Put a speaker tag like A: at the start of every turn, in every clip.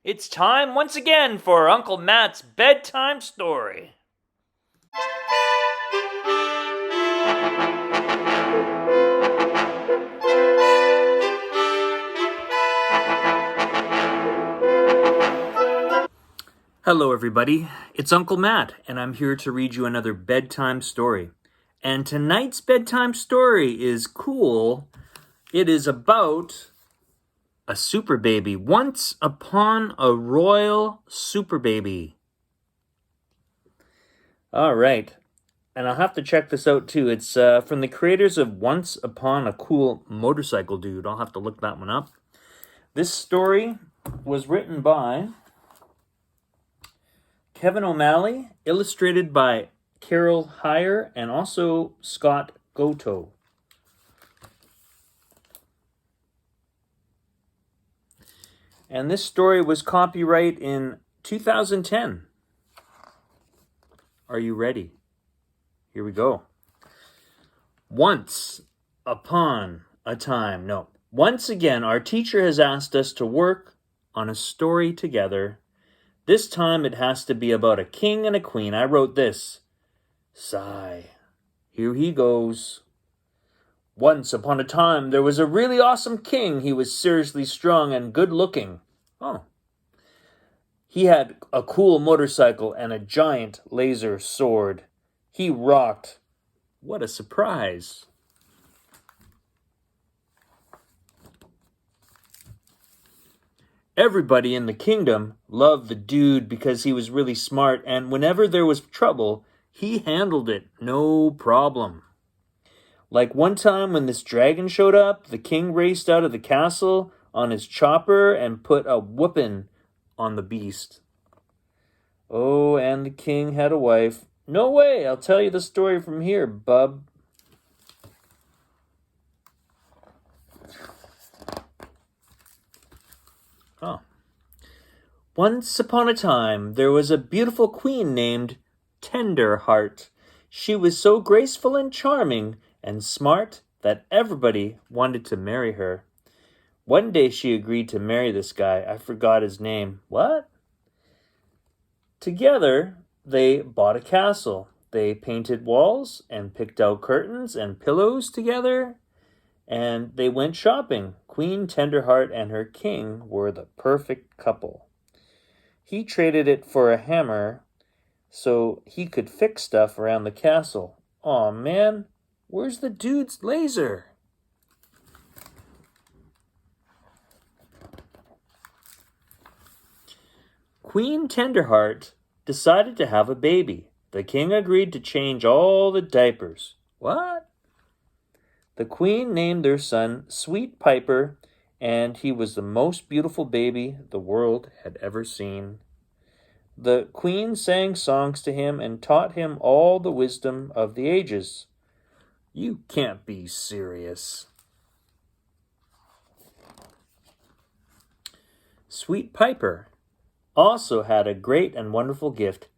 A: It's time once again for Uncle Matt's bedtime story. Hello, everybody. It's Uncle Matt, and I'm here to read you another bedtime story. And tonight's bedtime story is cool. It is about a Superbaby. Once upon a royal Superbaby. All right. And I'll have to check this out too. It's from the creators of Once Upon a Cool Motorcycle Dude. I'll have to look that one up. This story was written by Kevin O'Malley, illustrated by Carol Heyer, and also Scott Goto. And this story was copyright in 2010. Are you ready? Here we go. Once again, our teacher has asked us to work on a story together. This time it has to be about a king and a queen. I wrote this. Sigh. Here he goes. Once upon a time, there was a really awesome king. He was seriously strong and good-looking. Oh. He had a cool motorcycle and a giant laser sword. He rocked. What a surprise. Everybody in the kingdom loved the dude because he was really smart, and whenever there was trouble, he handled it no problem. Like one time when this dragon showed up, the king raced out of the castle on his chopper and put a whooping on the beast. Oh, and the king had a wife. No way, I'll tell you the story from here, bub. Oh. Once upon a time, there was a beautiful queen named Tenderheart. She was so graceful and charming and smart that everybody wanted to marry her. One day she agreed to marry this guy. I forgot his name. What? Together, they bought a castle. They painted walls and picked out curtains and pillows together. And they went shopping. Queen Tenderheart and her king were the perfect couple. He traded it for a hammer so he could fix stuff around the castle. Aw, man, where's the dude's laser? Queen Tenderheart decided to have a baby. The king agreed to change all the diapers. What? The queen named their son Sweet Piper, and he was the most beautiful baby the world had ever seen. The queen sang songs to him and taught him all the wisdom of the ages. You can't be serious. Sweet Piper also had a great and wonderful gift.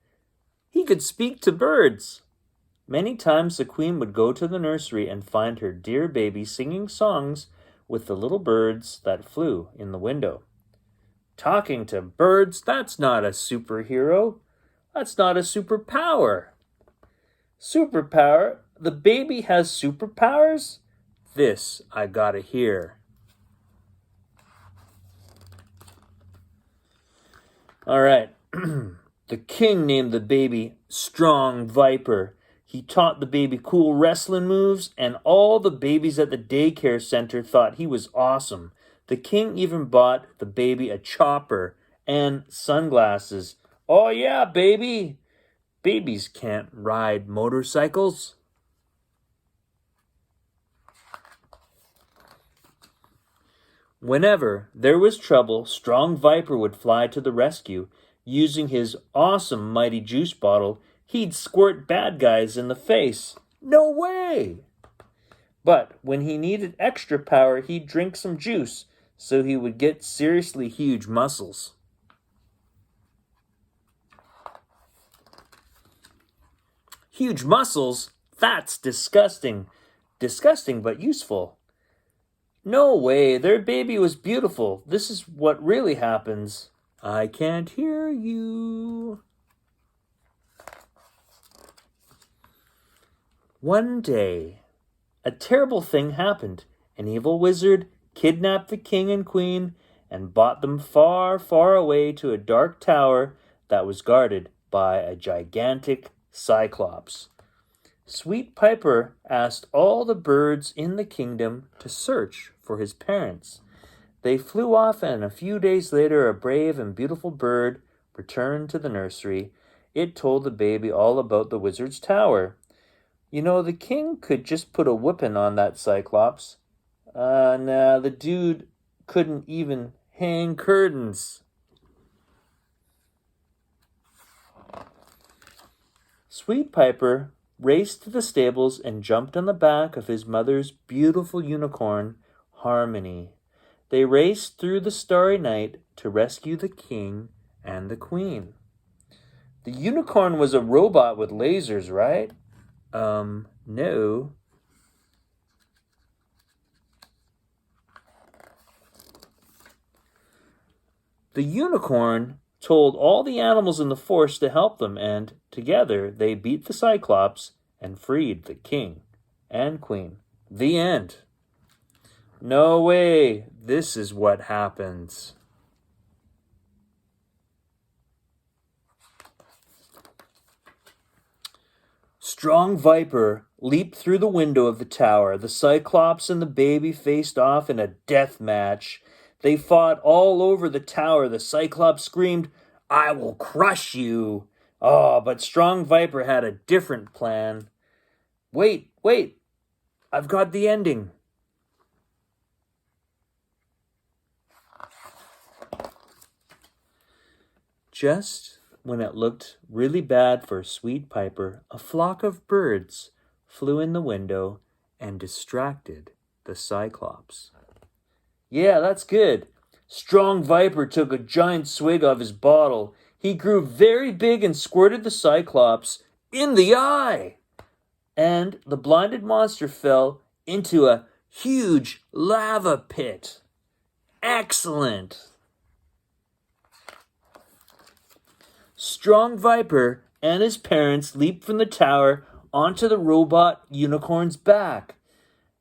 A: He could speak to birds. Many times the queen would go to the nursery and find her dear baby singing songs with the little birds that flew in the window. Talking to birds, that's not a superhero. That's not a superpower. Superpower? The baby has superpowers? This I gotta hear. All right. The king named the baby Strong Viper. He taught the baby cool wrestling moves, and all the babies at the daycare center thought he was awesome. The king even bought the baby a chopper and sunglasses. Oh yeah, baby! Babies can't ride motorcycles. Whenever there was trouble, Strong Viper would fly to the rescue. Using his awesome mighty juice bottle, he'd squirt bad guys in the face. No way! But when he needed extra power, he'd drink some juice so he would get seriously huge muscles. Huge muscles? That's disgusting. Disgusting but useful. No way, their baby was beautiful. This is what really happens. I can't hear you. One day, a terrible thing happened. An evil wizard kidnapped the king and queen and brought them far, far away to a dark tower that was guarded by a gigantic cyclops. Sweet Piper asked all the birds in the kingdom to search for his parents. They flew off, and a few days later, a brave and beautiful bird returned to the nursery. It told the baby all about the wizard's tower. You know, the king could just put a whipping on that cyclops. Nah, the dude couldn't even hang curtains. Sweet Piper raced to the stables and jumped on the back of his mother's beautiful unicorn, Harmony. They raced through the starry night to rescue the king and the queen. The unicorn was a robot with lasers, right? No. The unicorn told all the animals in the forest to help them, and together they beat the Cyclops and freed the king and queen. The end. No way. This is what happens. Strong Viper leaped through the window of the tower. The Cyclops and the baby faced off in a death match. They fought all over the tower. The Cyclops screamed, "I will crush you." Oh, but Strong Viper had a different plan. Wait, I've got the ending. Just when it looked really bad for Sweet Piper, a flock of birds flew in the window and distracted the Cyclops. Yeah, that's good. Strong Viper took a giant swig of his bottle. He grew very big and squirted the Cyclops in the eye. And the blinded monster fell into a huge lava pit. Excellent. Strong Viper and his parents leaped from the tower onto the robot unicorn's back.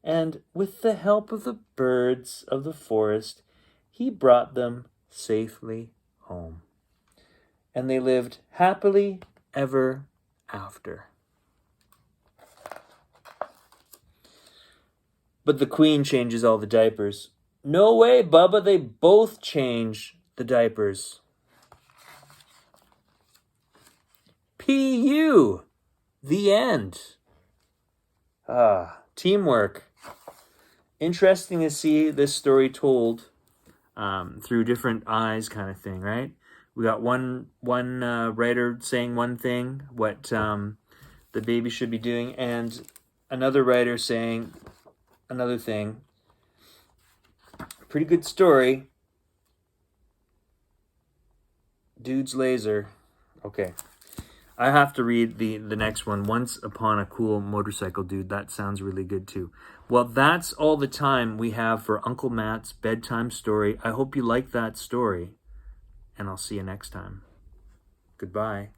A: And with the help of the birds of the forest, he brought them safely home. And they lived happily ever after. But the queen changes all the diapers. No way, Bubba, they both change the diapers. P.U. The end. Teamwork. Interesting to see this story told through different eyes, kind of thing, right? We got one writer saying one thing, what the baby should be doing, and another writer saying another thing. Pretty good story. Dude's laser. Okay. I have to read the next one, Once Upon a Cool Motorcycle Dude. That sounds really good too. Well, that's all the time we have for Uncle Matt's bedtime story. I hope you like that story, and I'll see you next time. Goodbye.